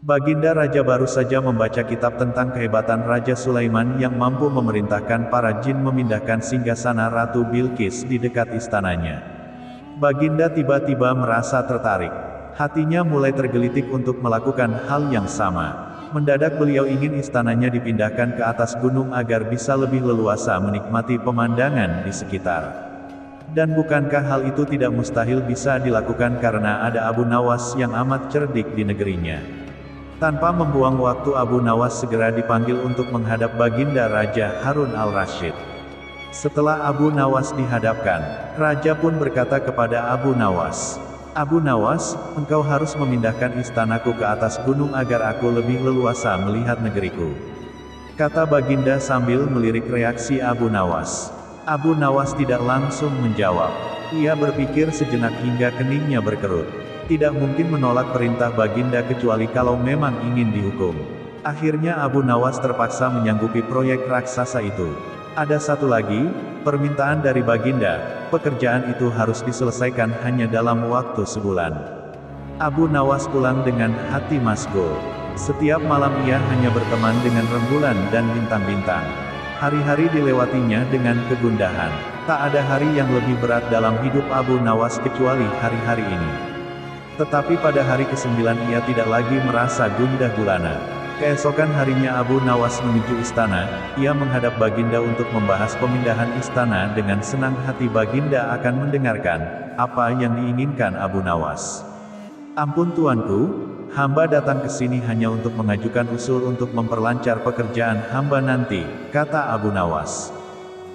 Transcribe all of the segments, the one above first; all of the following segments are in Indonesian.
Baginda Raja baru saja membaca kitab tentang kehebatan Raja Sulaiman yang mampu memerintahkan para jin memindahkan singgasana Ratu Bilqis di dekat istananya. Baginda tiba-tiba merasa tertarik. Hatinya mulai tergelitik untuk melakukan hal yang sama. Mendadak beliau ingin istananya dipindahkan ke atas gunung agar bisa lebih leluasa menikmati pemandangan di sekitar. Dan bukankah hal itu tidak mustahil bisa dilakukan karena ada Abu Nawas yang amat cerdik di negerinya. Tanpa membuang waktu, Abu Nawas segera dipanggil untuk menghadap Baginda Raja Harun al-Rasyid. Setelah Abu Nawas dihadapkan, Raja pun berkata kepada Abu Nawas, "Abu Nawas, engkau harus memindahkan istanaku ke atas gunung agar aku lebih leluasa melihat negeriku," kata Baginda sambil melirik reaksi Abu Nawas. Abu Nawas tidak langsung menjawab. Ia berpikir sejenak hingga keningnya berkerut. Tidak mungkin menolak perintah Baginda kecuali kalau memang ingin dihukum. Akhirnya Abu Nawas terpaksa menyanggupi proyek raksasa itu. Ada satu lagi, permintaan dari Baginda, pekerjaan itu harus diselesaikan hanya dalam waktu sebulan. Abu Nawas pulang dengan hati masgul. Setiap malam ia hanya berteman dengan rembulan dan bintang-bintang. Hari-hari dilewatinya dengan kegundahan. Tak ada hari yang lebih berat dalam hidup Abu Nawas kecuali hari-hari ini. Tetapi pada hari ke-9 ia tidak lagi merasa gundah gulana. Keesokan harinya Abu Nawas menuju istana. Ia menghadap Baginda untuk membahas pemindahan istana. Dengan senang hati Baginda akan mendengarkan apa yang diinginkan Abu Nawas. "Ampun tuanku, hamba datang ke sini hanya untuk mengajukan usul untuk memperlancar pekerjaan hamba nanti," kata Abu Nawas.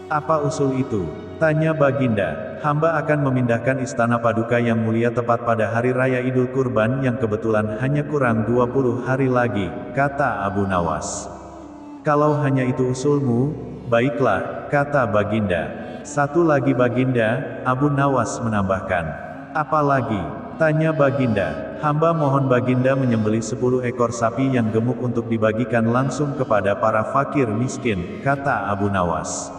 "Apa usul itu?" tanya Baginda. "Hamba akan memindahkan istana Paduka yang mulia tepat pada hari raya Idul Kurban yang kebetulan hanya kurang 20 hari lagi," kata Abu Nawas. "Kalau hanya itu usulmu, baiklah," kata Baginda. "Satu lagi Baginda," Abu Nawas menambahkan. "Apa lagi?" tanya Baginda. "Hamba mohon Baginda menyembelih 10 ekor sapi yang gemuk untuk dibagikan langsung kepada para fakir miskin," kata Abu Nawas.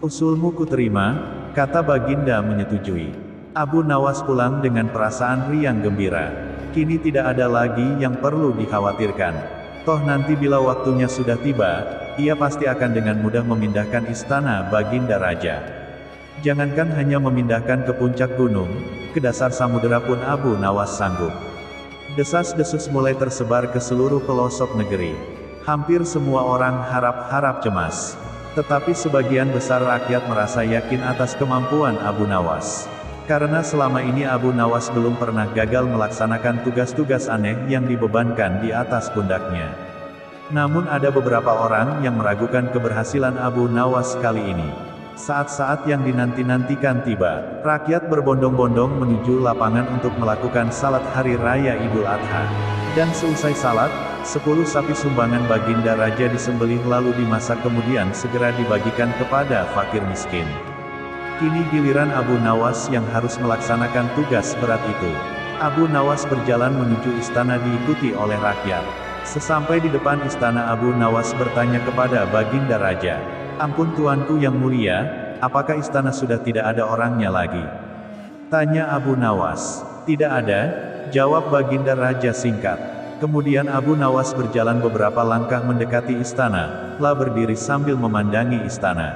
"Usulmu kuterima," kata Baginda menyetujui. Abu Nawas pulang dengan perasaan riang gembira. Kini tidak ada lagi yang perlu dikhawatirkan. Toh nanti bila waktunya sudah tiba, ia pasti akan dengan mudah memindahkan istana Baginda Raja. Jangankan hanya memindahkan ke puncak gunung, ke dasar samudera pun Abu Nawas sanggup. Desas-desus mulai tersebar ke seluruh pelosok negeri. Hampir semua orang harap-harap cemas. Tetapi sebagian besar rakyat merasa yakin atas kemampuan Abu Nawas. Karena selama ini Abu Nawas belum pernah gagal melaksanakan tugas-tugas aneh yang dibebankan di atas pundaknya. Namun ada beberapa orang yang meragukan keberhasilan Abu Nawas kali ini. Saat-saat yang dinanti-nantikan tiba, rakyat berbondong-bondong menuju lapangan untuk melakukan salat hari raya Idul Adha. Dan seusai salat, 10 sapi sumbangan Baginda Raja disembelih lalu dimasak kemudian segera dibagikan kepada fakir miskin. Kini giliran Abu Nawas yang harus melaksanakan tugas berat itu. Abu Nawas berjalan menuju istana diikuti oleh rakyat. Sesampai di depan istana Abu Nawas bertanya kepada Baginda Raja, "Ampun tuanku yang mulia, apakah istana sudah tidak ada orangnya lagi?" tanya Abu Nawas. "Tidak ada," jawab Baginda Raja singkat. Kemudian Abu Nawas berjalan beberapa langkah mendekati istana, lalu berdiri sambil memandangi istana.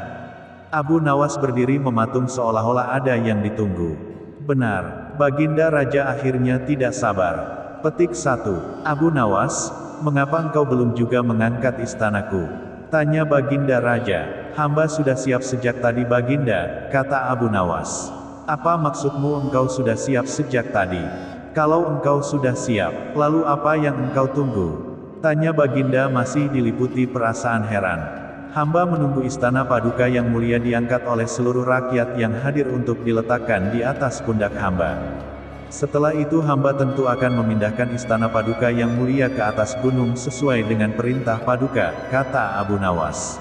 Abu Nawas berdiri mematung seolah-olah ada yang ditunggu. Benar, Baginda Raja akhirnya tidak sabar. Petik 1. "Abu Nawas, mengapa engkau belum juga mengangkat istanaku?" tanya Baginda Raja. "Hamba sudah siap sejak tadi Baginda," kata Abu Nawas. "Apa maksudmu engkau sudah siap sejak tadi? Kalau engkau sudah siap, lalu apa yang engkau tunggu?" tanya Baginda masih diliputi perasaan heran. "Hamba menunggu istana Paduka yang mulia diangkat oleh seluruh rakyat yang hadir untuk diletakkan di atas pundak hamba. Setelah itu hamba tentu akan memindahkan istana Paduka yang mulia ke atas gunung sesuai dengan perintah Paduka," kata Abu Nawas.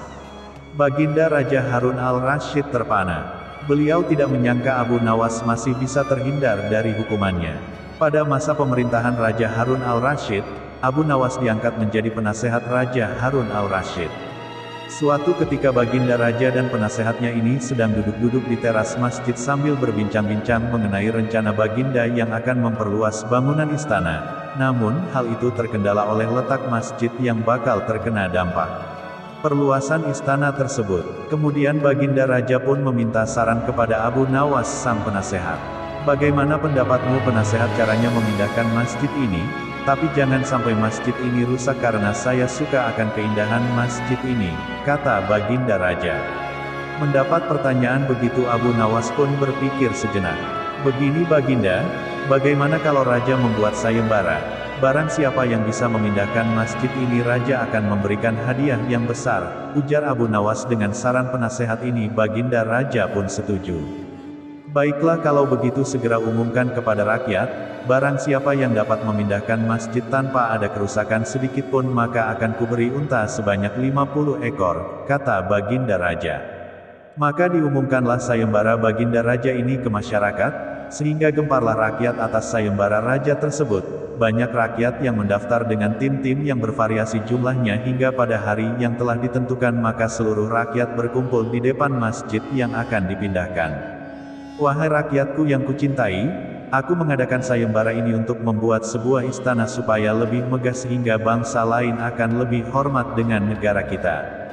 Baginda Raja Harun al-Rasyid terpana. Beliau tidak menyangka Abu Nawas masih bisa terhindar dari hukumannya. Pada masa pemerintahan Raja Harun al-Rasyid, Abu Nawas diangkat menjadi penasehat Raja Harun al-Rasyid. Suatu ketika Baginda Raja dan penasehatnya ini sedang duduk-duduk di teras masjid sambil berbincang-bincang mengenai rencana Baginda yang akan memperluas bangunan istana. Namun, hal itu terkendala oleh letak masjid yang bakal terkena dampak perluasan istana tersebut. Kemudian Baginda Raja pun meminta saran kepada Abu Nawas sang penasehat. Bagaimana pendapatmu penasehat caranya memindahkan masjid ini? Tapi jangan sampai masjid ini rusak karena saya suka akan keindahan masjid ini, kata Baginda Raja. Mendapat pertanyaan begitu Abu Nawas pun berpikir sejenak. Begini Baginda, bagaimana kalau Raja membuat sayembara? Barang siapa yang bisa memindahkan masjid ini Raja akan memberikan hadiah yang besar, ujar Abu Nawas. Dengan saran penasehat ini Baginda Raja pun setuju. Baiklah kalau begitu segera umumkan kepada rakyat, barang siapa yang dapat memindahkan masjid tanpa ada kerusakan sedikit pun maka akan kuberi unta sebanyak 50 ekor, kata Baginda Raja. Maka diumumkanlah sayembara Baginda Raja ini ke masyarakat, sehingga gemparlah rakyat atas sayembara Raja tersebut. Banyak rakyat yang mendaftar dengan tim-tim yang bervariasi jumlahnya hingga pada hari yang telah ditentukan maka seluruh rakyat berkumpul di depan masjid yang akan dipindahkan. Wahai rakyatku yang kucintai, aku mengadakan sayembara ini untuk membuat sebuah istana supaya lebih megah sehingga bangsa lain akan lebih hormat dengan negara kita.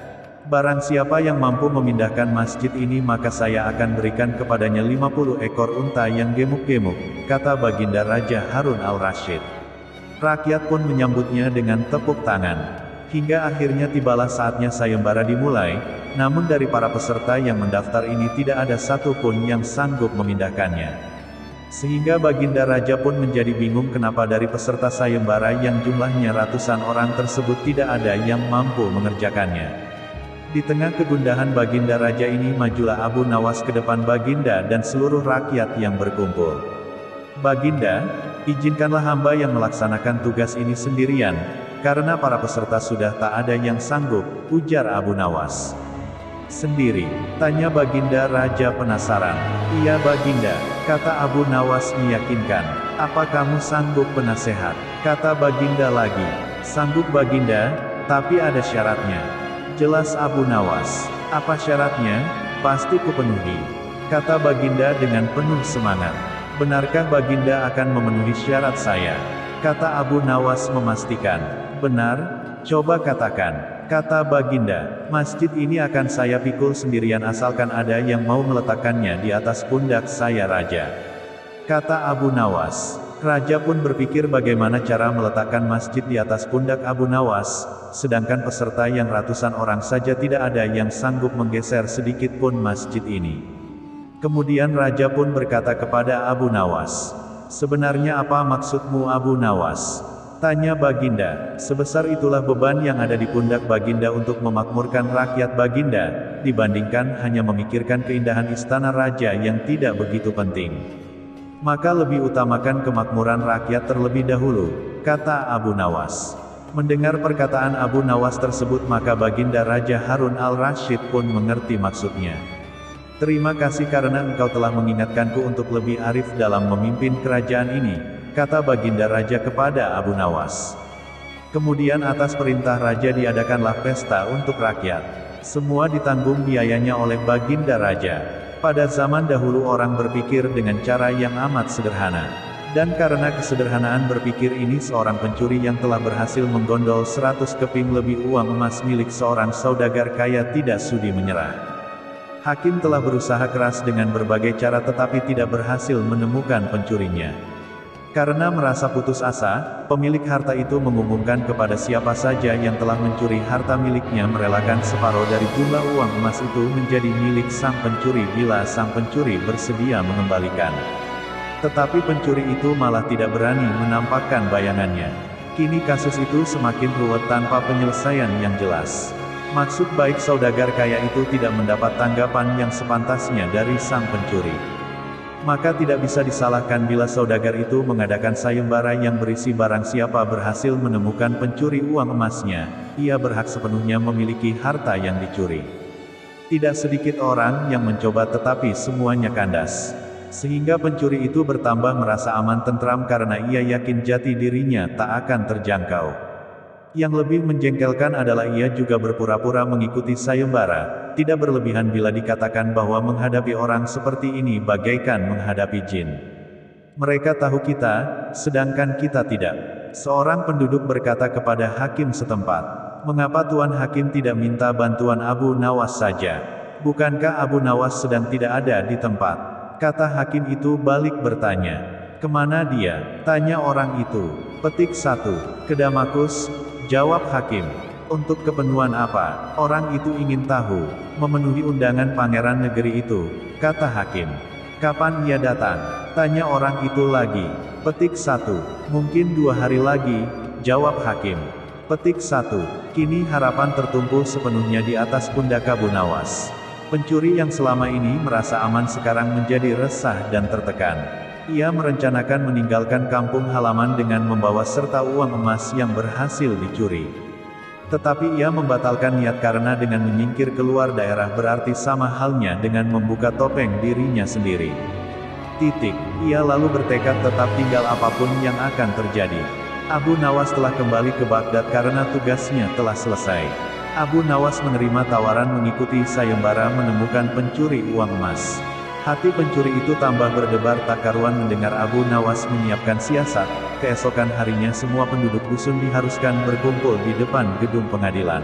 Barang siapa yang mampu memindahkan masjid ini maka saya akan berikan kepadanya 50 ekor unta yang gemuk-gemuk, kata Baginda Raja Harun al-Rasyid. Rakyat pun menyambutnya dengan tepuk tangan. Hingga akhirnya tibalah saatnya sayembara dimulai, namun dari para peserta yang mendaftar ini tidak ada satupun yang sanggup memindahkannya. Sehingga Baginda Raja pun menjadi bingung kenapa dari peserta sayembara yang jumlahnya ratusan orang tersebut tidak ada yang mampu mengerjakannya. Di tengah kegundahan Baginda Raja ini majulah Abu Nawas ke depan Baginda dan seluruh rakyat yang berkumpul. Baginda, izinkanlah hamba yang melaksanakan tugas ini sendirian, karena para peserta sudah tak ada yang sanggup, ujar Abu Nawas. Sendiri, tanya Baginda Raja penasaran. Iya Baginda, kata Abu Nawas meyakinkan. Apa kamu sanggup penasehat? Kata Baginda lagi. Sanggup Baginda, tapi ada syaratnya. Jelas Abu Nawas. Apa syaratnya? Pasti kupenuhi, kata Baginda dengan penuh semangat. Benarkah Baginda akan memenuhi syarat saya? Kata Abu Nawas memastikan. Benar, coba katakan, kata Baginda. Masjid ini akan saya pikul sendirian asalkan ada yang mau meletakkannya di atas pundak saya Raja, kata Abu Nawas. Raja pun berpikir bagaimana cara meletakkan masjid di atas pundak Abu Nawas, sedangkan peserta yang ratusan orang saja tidak ada yang sanggup menggeser sedikit pun masjid ini. Kemudian Raja pun berkata kepada Abu Nawas, sebenarnya apa maksudmu Abu Nawas? Tanya Baginda. Sebesar itulah beban yang ada di pundak Baginda untuk memakmurkan rakyat Baginda, dibandingkan hanya memikirkan keindahan istana Raja yang tidak begitu penting. Maka lebih utamakan kemakmuran rakyat terlebih dahulu, kata Abu Nawas. Mendengar perkataan Abu Nawas tersebut maka Baginda Raja Harun al-Rasyid pun mengerti maksudnya. Terima kasih karena engkau telah mengingatkanku untuk lebih arif dalam memimpin kerajaan ini, kata Baginda Raja kepada Abu Nawas. Kemudian atas perintah Raja diadakanlah pesta untuk rakyat. Semua ditanggung biayanya oleh Baginda Raja. Pada zaman dahulu orang berpikir dengan cara yang amat sederhana. Dan karena kesederhanaan berpikir ini seorang pencuri yang telah berhasil menggondol 100 keping lebih uang emas milik seorang saudagar kaya tidak sudi menyerah. Hakim telah berusaha keras dengan berbagai cara tetapi tidak berhasil menemukan pencurinya. Karena merasa putus asa, pemilik harta itu mengumumkan kepada siapa saja yang telah mencuri harta miliknya merelakan separuh dari jumlah uang emas itu menjadi milik sang pencuri bila sang pencuri bersedia mengembalikan. Tetapi pencuri itu malah tidak berani menampakkan bayangannya. Kini kasus itu semakin ruwet tanpa penyelesaian yang jelas. Maksud baik saudagar kaya itu tidak mendapat tanggapan yang sepantasnya dari sang pencuri. Maka tidak bisa disalahkan bila saudagar itu mengadakan sayembara yang berisi barang siapa berhasil menemukan pencuri uang emasnya, ia berhak sepenuhnya memiliki harta yang dicuri. Tidak sedikit orang yang mencoba tetapi semuanya kandas. Sehingga pencuri itu bertambah merasa aman tentram karena ia yakin jati dirinya tak akan terjangkau. Yang lebih menjengkelkan adalah ia juga berpura-pura mengikuti sayembara, tidak berlebihan bila dikatakan bahwa menghadapi orang seperti ini bagaikan menghadapi jin. Mereka tahu kita, sedangkan kita tidak. Seorang penduduk berkata kepada hakim setempat. Mengapa Tuan Hakim tidak minta bantuan Abu Nawas saja? Bukankah Abu Nawas sedang tidak ada di tempat? Kata hakim itu balik bertanya. Kemana dia? Tanya orang itu. Petik 1. Ke Damaskus, jawab hakim. Untuk keperluan apa? Orang itu ingin tahu. Memenuhi undangan pangeran negeri itu, kata hakim. Kapan ia datang? Tanya orang itu lagi. Petik 1. Mungkin 2 hari lagi, jawab hakim. Petik 1. Kini harapan tertumpu sepenuhnya di atas pundak Abu Nawas. Pencuri yang selama ini merasa aman sekarang menjadi resah dan tertekan. Ia merencanakan meninggalkan kampung halaman dengan membawa serta uang emas yang berhasil dicuri. Tetapi ia membatalkan niat karena dengan menyingkir keluar daerah berarti sama halnya dengan membuka topeng dirinya sendiri. Ia lalu bertekad tetap tinggal apapun yang akan terjadi. Abu Nawas telah kembali ke Baghdad karena tugasnya telah selesai. Abu Nawas menerima tawaran mengikuti sayembara menemukan pencuri uang emas. Hati pencuri itu tambah berdebar tak karuan mendengar Abu Nawas menyiapkan siasat. Keesokan harinya semua penduduk dusun diharuskan berkumpul di depan gedung pengadilan.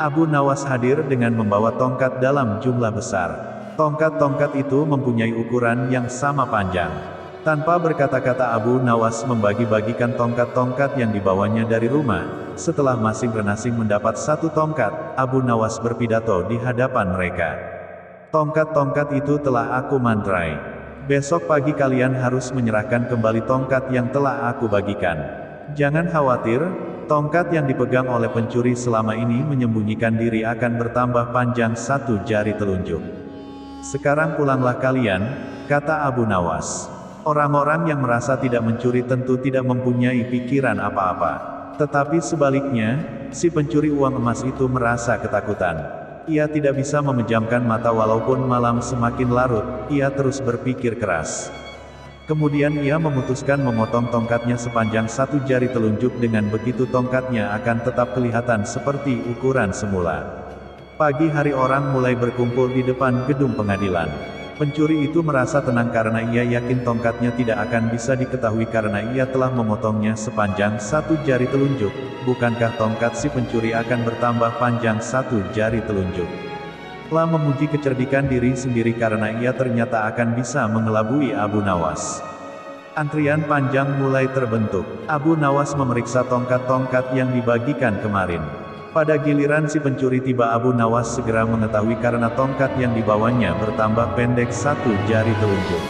Abu Nawas hadir dengan membawa tongkat dalam jumlah besar. Tongkat-tongkat itu mempunyai ukuran yang sama panjang. Tanpa berkata-kata Abu Nawas membagi-bagikan tongkat-tongkat yang dibawanya dari rumah. Setelah masing-masing mendapat 1 tongkat, Abu Nawas berpidato di hadapan mereka. Tongkat-tongkat itu telah aku mantrai. Besok pagi kalian harus menyerahkan kembali tongkat yang telah aku bagikan. Jangan khawatir, tongkat yang dipegang oleh pencuri selama ini menyembunyikan diri akan bertambah panjang 1 jari telunjuk. Sekarang pulanglah kalian, kata Abu Nawas. Orang-orang yang merasa tidak mencuri tentu tidak mempunyai pikiran apa-apa. Tetapi sebaliknya, si pencuri uang emas itu merasa ketakutan. Ia tidak bisa memejamkan mata walaupun malam semakin larut, ia terus berpikir keras. Kemudian ia memutuskan memotong tongkatnya sepanjang 1 jari telunjuk, dengan begitu tongkatnya akan tetap kelihatan seperti ukuran semula. Pagi hari orang mulai berkumpul di depan gedung pengadilan. Pencuri itu merasa tenang karena ia yakin tongkatnya tidak akan bisa diketahui karena ia telah memotongnya sepanjang 1 jari telunjuk. Bukankah tongkat si pencuri akan bertambah panjang 1 jari telunjuk? Telah memuji kecerdikan diri sendiri karena ia ternyata akan bisa mengelabui Abu Nawas. Antrian panjang mulai terbentuk. Abu Nawas memeriksa tongkat-tongkat yang dibagikan kemarin. Pada giliran si pencuri tiba, Abu Nawas segera mengetahui karena tongkat yang dibawanya bertambah pendek 1 jari telunjuk.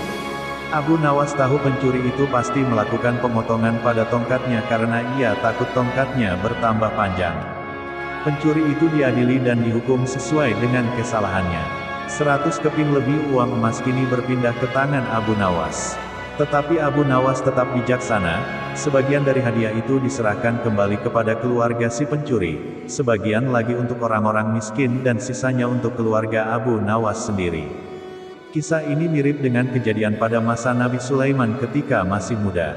Abu Nawas tahu pencuri itu pasti melakukan pemotongan pada tongkatnya karena ia takut tongkatnya bertambah panjang. Pencuri itu diadili dan dihukum sesuai dengan kesalahannya. 100 keping lebih uang emas kini berpindah ke tangan Abu Nawas. Tetapi Abu Nawas tetap bijaksana. Sebagian dari hadiah itu diserahkan kembali kepada keluarga si pencuri, sebagian lagi untuk orang-orang miskin dan sisanya untuk keluarga Abu Nawas sendiri. Kisah ini mirip dengan kejadian pada masa Nabi Sulaiman ketika masih muda.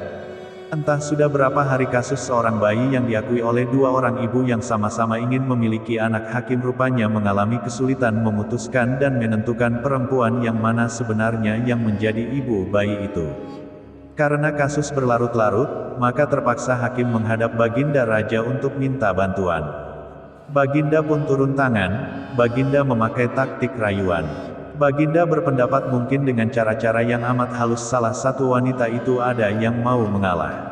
Entah sudah berapa hari kasus seorang bayi yang diakui oleh 2 orang ibu yang sama-sama ingin memiliki anak hakim rupanya mengalami kesulitan memutuskan dan menentukan perempuan yang mana sebenarnya yang menjadi ibu bayi itu. Karena kasus berlarut-larut, maka terpaksa hakim menghadap Baginda Raja untuk minta bantuan. Baginda pun turun tangan. Baginda memakai taktik rayuan. Baginda berpendapat mungkin dengan cara-cara yang amat halus salah satu wanita itu ada yang mau mengalah.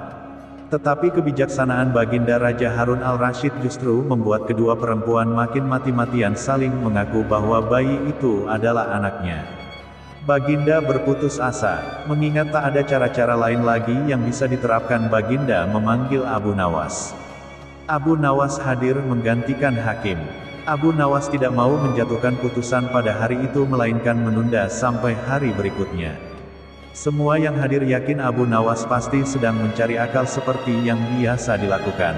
Tetapi kebijaksanaan Baginda Raja Harun al-Rasyid justru membuat kedua perempuan makin mati-matian saling mengaku bahwa bayi itu adalah anaknya. Baginda berputus asa, mengingat tak ada cara-cara lain lagi yang bisa diterapkan. Baginda memanggil Abu Nawas. Abu Nawas hadir menggantikan hakim. Abu Nawas tidak mau menjatuhkan putusan pada hari itu melainkan menunda sampai hari berikutnya. Semua yang hadir yakin Abu Nawas pasti sedang mencari akal seperti yang biasa dilakukan.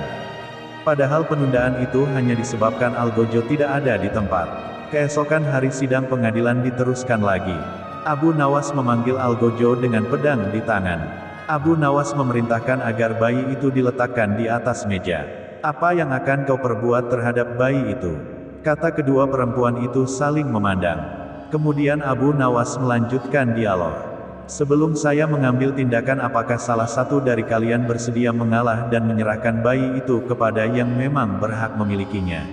Padahal penundaan itu hanya disebabkan Algojo tidak ada di tempat. Keesokan hari sidang pengadilan diteruskan lagi. Abu Nawas memanggil Algojo dengan pedang di tangan. Abu Nawas memerintahkan agar bayi itu diletakkan di atas meja. Apa yang akan kau perbuat terhadap bayi itu? Kata kedua perempuan itu saling memandang. Kemudian Abu Nawas melanjutkan dialog. Sebelum saya mengambil tindakan, apakah salah satu dari kalian bersedia mengalah dan menyerahkan bayi itu kepada yang memang berhak memilikinya?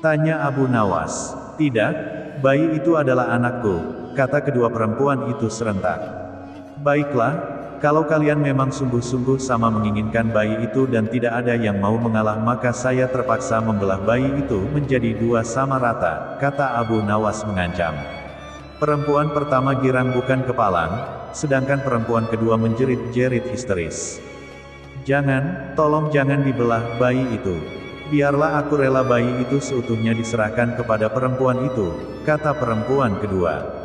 Tanya Abu Nawas. Tidak, bayi itu adalah anakku, kata kedua perempuan itu serentak. Baiklah, kalau kalian memang sungguh-sungguh sama menginginkan bayi itu dan tidak ada yang mau mengalah, maka saya terpaksa membelah bayi itu menjadi dua sama rata, kata Abu Nawas mengancam. Perempuan pertama girang bukan kepalang, sedangkan perempuan kedua menjerit-jerit histeris. Jangan, tolong jangan dibelah bayi itu. Biarlah aku rela bayi itu seutuhnya diserahkan kepada perempuan itu, kata perempuan kedua.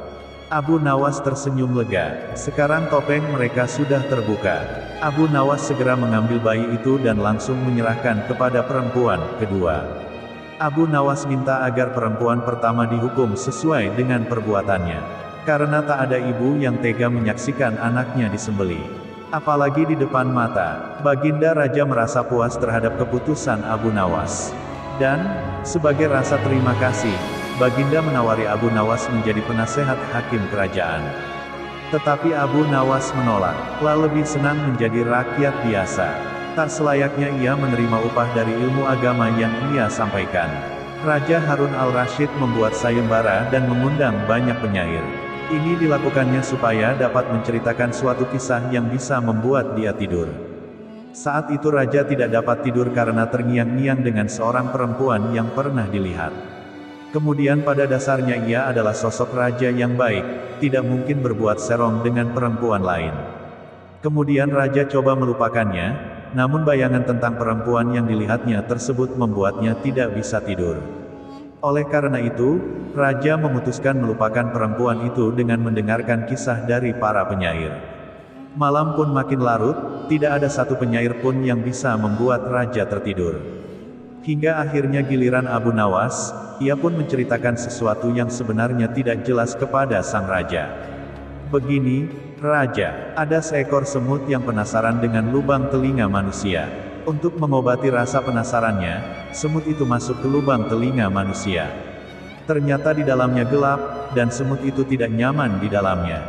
Abu Nawas tersenyum lega. Sekarang topeng mereka sudah terbuka. Abu Nawas segera mengambil bayi itu dan langsung menyerahkan kepada perempuan kedua. Abu Nawas minta agar perempuan pertama dihukum sesuai dengan perbuatannya. Karena tak ada ibu yang tega menyaksikan anaknya disembelih. Apalagi di depan mata. Baginda Raja merasa puas terhadap keputusan Abu Nawas. Dan, sebagai rasa terima kasih, Baginda menawari Abu Nawas menjadi penasehat hakim kerajaan. Tetapi Abu Nawas menolak, lebih senang menjadi rakyat biasa. Tak selayaknya ia menerima upah dari ilmu agama yang ia sampaikan. Raja Harun al-Rasyid membuat sayembara dan mengundang banyak penyair. Ini dilakukannya supaya dapat menceritakan suatu kisah yang bisa membuat dia tidur. Saat itu Raja tidak dapat tidur karena terngiang-ngiang dengan seorang perempuan yang pernah dilihat. Kemudian pada dasarnya ia adalah sosok raja yang baik, tidak mungkin berbuat serong dengan perempuan lain. Kemudian Raja coba melupakannya, namun bayangan tentang perempuan yang dilihatnya tersebut membuatnya tidak bisa tidur. Oleh karena itu, Raja memutuskan melupakan perempuan itu dengan mendengarkan kisah dari para penyair. Malam pun makin larut, tidak ada satu penyair pun yang bisa membuat Raja tertidur. Hingga akhirnya giliran Abu Nawas, ia pun menceritakan sesuatu yang sebenarnya tidak jelas kepada sang Raja. Begini, Raja, ada seekor semut yang penasaran dengan lubang telinga manusia. Untuk mengobati rasa penasarannya, semut itu masuk ke lubang telinga manusia. Ternyata di dalamnya gelap, dan semut itu tidak nyaman di dalamnya.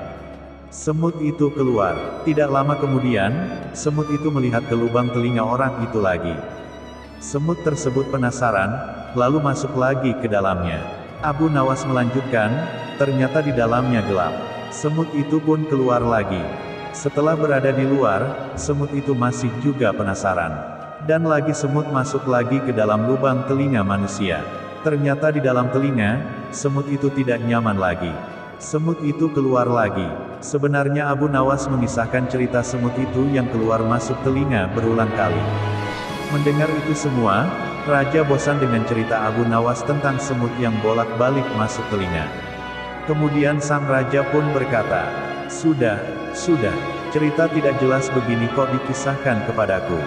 Semut itu keluar. Tidak lama kemudian, semut itu melihat ke lubang telinga orang itu lagi. Semut tersebut penasaran, lalu masuk lagi ke dalamnya. Abu Nawas melanjutkan, ternyata di dalamnya gelap. Semut itu pun keluar lagi. Setelah berada di luar, semut itu masih juga penasaran. Dan lagi semut masuk lagi ke dalam lubang telinga manusia. Ternyata di dalam telinga, semut itu tidak nyaman lagi. Semut itu keluar lagi. Sebenarnya Abu Nawas mengisahkan cerita semut itu yang keluar masuk telinga berulang kali. Mendengar itu semua, Raja bosan dengan cerita Abu Nawas tentang semut yang bolak-balik masuk telinga. Kemudian sang raja pun berkata, Sudah, cerita tidak jelas begini kok dikisahkan kepadaku.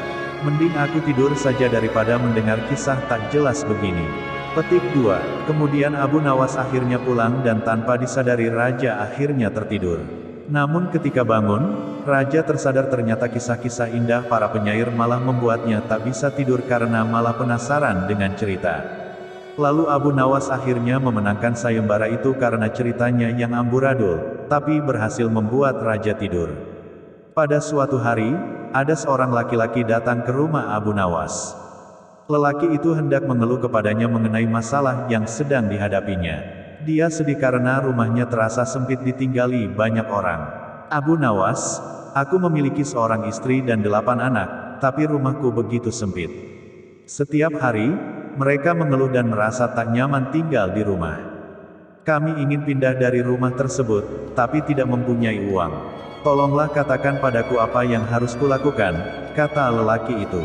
Mending aku tidur saja daripada mendengar kisah tak jelas begini. Petik 2. Kemudian Abu Nawas akhirnya pulang dan tanpa disadari Raja akhirnya tertidur. Namun ketika bangun, Raja tersadar ternyata kisah-kisah indah para penyair malah membuatnya tak bisa tidur karena malah penasaran dengan cerita. Lalu Abu Nawas akhirnya memenangkan sayembara itu karena ceritanya yang amburadul, tapi berhasil membuat Raja tidur. Pada suatu hari, ada seorang laki-laki datang ke rumah Abu Nawas. Lelaki itu hendak mengeluh kepadanya mengenai masalah yang sedang dihadapinya. Dia sedih karena rumahnya terasa sempit ditinggali banyak orang. Abu Nawas, aku memiliki seorang istri dan 8 anak, tapi rumahku begitu sempit. Setiap hari, mereka mengeluh dan merasa tak nyaman tinggal di rumah. Kami ingin pindah dari rumah tersebut, tapi tidak mempunyai uang. Tolonglah katakan padaku apa yang harus kulakukan, kata lelaki itu.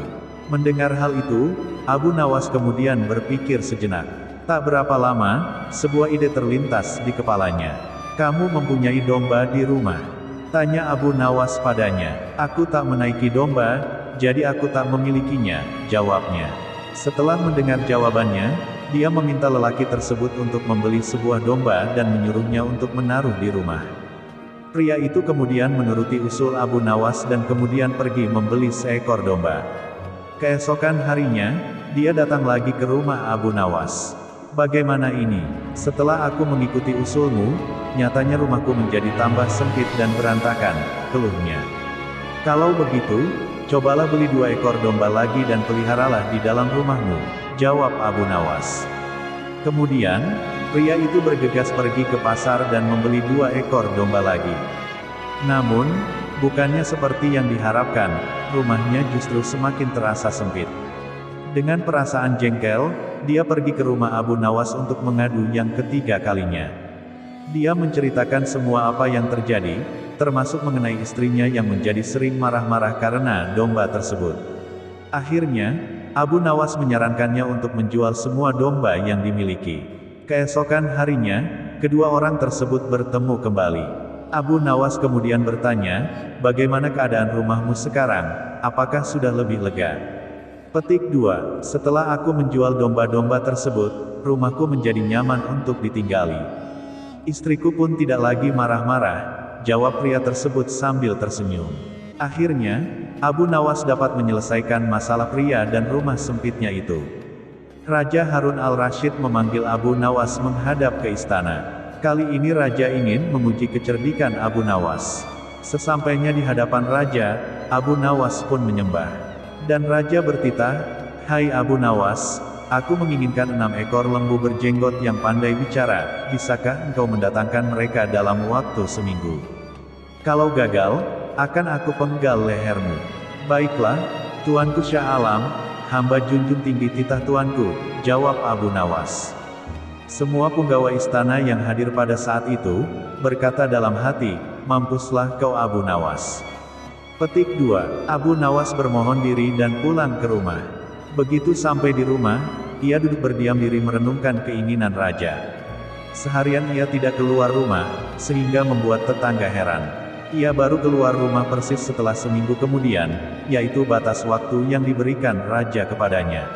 Mendengar hal itu, Abu Nawas kemudian berpikir sejenak. Tak berapa lama, sebuah ide terlintas di kepalanya. Kamu mempunyai domba di rumah? Tanya Abu Nawas padanya. Aku tak menaiki domba, jadi aku tak memilikinya, jawabnya. Setelah mendengar jawabannya, dia meminta lelaki tersebut untuk membeli sebuah domba dan menyuruhnya untuk menaruh di rumah. Pria itu kemudian menuruti usul Abu Nawas dan kemudian pergi membeli seekor domba. Keesokan harinya, dia datang lagi ke rumah Abu Nawas. Bagaimana ini? Setelah aku mengikuti usulmu, nyatanya rumahku menjadi tambah sempit dan berantakan, keluhnya. Kalau begitu, cobalah beli 2 ekor domba lagi dan peliharalah di dalam rumahmu, jawab Abu Nawas. Kemudian, pria itu bergegas pergi ke pasar dan membeli 2 ekor domba lagi. Namun, bukannya seperti yang diharapkan, rumahnya justru semakin terasa sempit. Dengan perasaan jengkel, dia pergi ke rumah Abu Nawas untuk mengadu yang ketiga kalinya. Dia menceritakan semua apa yang terjadi, termasuk mengenai istrinya yang menjadi sering marah-marah karena domba tersebut. Akhirnya, Abu Nawas menyarankannya untuk menjual semua domba yang dimiliki. Keesokan harinya, kedua orang tersebut bertemu kembali. Abu Nawas kemudian bertanya, "Bagaimana keadaan rumahmu sekarang? Apakah sudah lebih lega?" Petik 2. Setelah aku menjual domba-domba tersebut, rumahku menjadi nyaman untuk ditinggali. Istriku pun tidak lagi marah-marah, jawab pria tersebut sambil tersenyum. Akhirnya, Abu Nawas dapat menyelesaikan masalah pria dan rumah sempitnya itu. Raja Harun al-Rasyid memanggil Abu Nawas menghadap ke istana. Kali ini raja ingin menguji kecerdikan Abu Nawas. Sesampainya di hadapan raja, Abu Nawas pun menyembah. Dan raja bertitah, "Hai Abu Nawas, aku menginginkan 6 ekor lembu berjenggot yang pandai bicara, bisakah engkau mendatangkan mereka dalam waktu seminggu? Kalau gagal, akan aku penggal lehermu." "Baiklah, Tuanku Syah Alam, hamba junjung tinggi titah Tuanku," jawab Abu Nawas. Semua punggawa istana yang hadir pada saat itu, berkata dalam hati, "Mampuslah kau Abu Nawas." Petik 2. Abu Nawas bermohon diri dan pulang ke rumah. Begitu sampai di rumah, ia duduk berdiam diri merenungkan keinginan raja. Seharian ia tidak keluar rumah, sehingga membuat tetangga heran. Ia baru keluar rumah persis setelah seminggu kemudian, yaitu batas waktu yang diberikan raja kepadanya.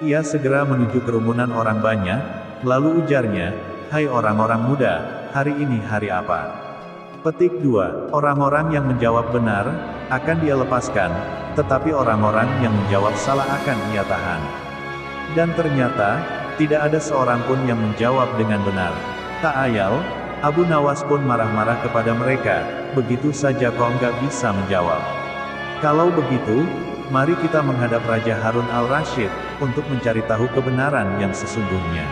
Ia segera menuju kerumunan orang banyak, lalu ujarnya, "Hai orang-orang muda, hari ini hari apa?" Petik 2. Orang-orang yang menjawab benar, akan dia lepaskan, tetapi orang-orang yang menjawab salah akan ia tahan. Dan ternyata, tidak ada seorang pun yang menjawab dengan benar. Tak ayal, Abu Nawas pun marah-marah kepada mereka, "Begitu saja kau nggak bisa menjawab. Kalau begitu, mari kita menghadap Raja Harun al-Rasyid, untuk mencari tahu kebenaran yang sesungguhnya."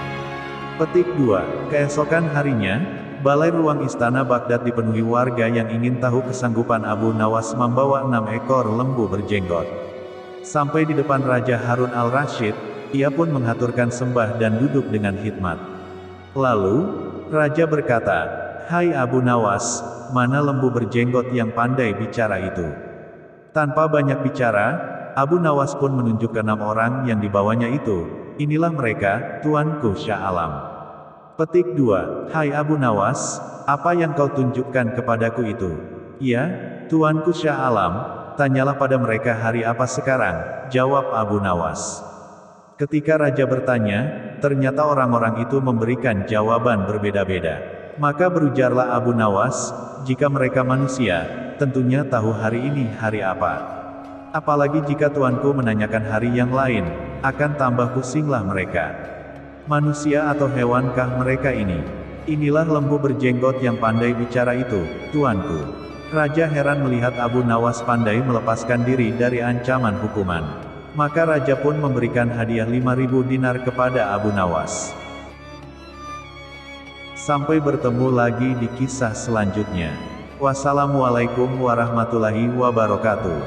Petik 2. Keesokan harinya, balai ruang istana Baghdad dipenuhi warga yang ingin tahu kesanggupan Abu Nawas membawa 6 ekor lembu berjenggot. Sampai di depan Raja Harun al-Rasyid, ia pun menghaturkan sembah dan duduk dengan khidmat. Lalu, Raja berkata, "Hai Abu Nawas, mana lembu berjenggot yang pandai bicara itu?" Tanpa banyak bicara, Abu Nawas pun menunjuk ke 6 orang yang dibawanya itu. "Inilah mereka, Tuanku Syah Alam." Petik 2. Hai Abu Nawas, apa yang kau tunjukkan kepadaku itu? "Ya, Tuanku Syah Alam, tanyalah pada mereka hari apa sekarang," jawab Abu Nawas. Ketika raja bertanya, ternyata orang-orang itu memberikan jawaban berbeda-beda. Maka berujarlah Abu Nawas, "Jika mereka manusia, tentunya tahu hari ini hari apa. Apalagi jika tuanku menanyakan hari yang lain, akan tambah pusinglah mereka. Manusia atau hewankah mereka ini? Inilah lembu berjenggot yang pandai bicara itu, tuanku." Raja heran melihat Abu Nawas pandai melepaskan diri dari ancaman hukuman. Maka raja pun memberikan hadiah 5.000 dinar kepada Abu Nawas. Sampai bertemu lagi di kisah selanjutnya. Wassalamualaikum warahmatullahi wabarakatuh.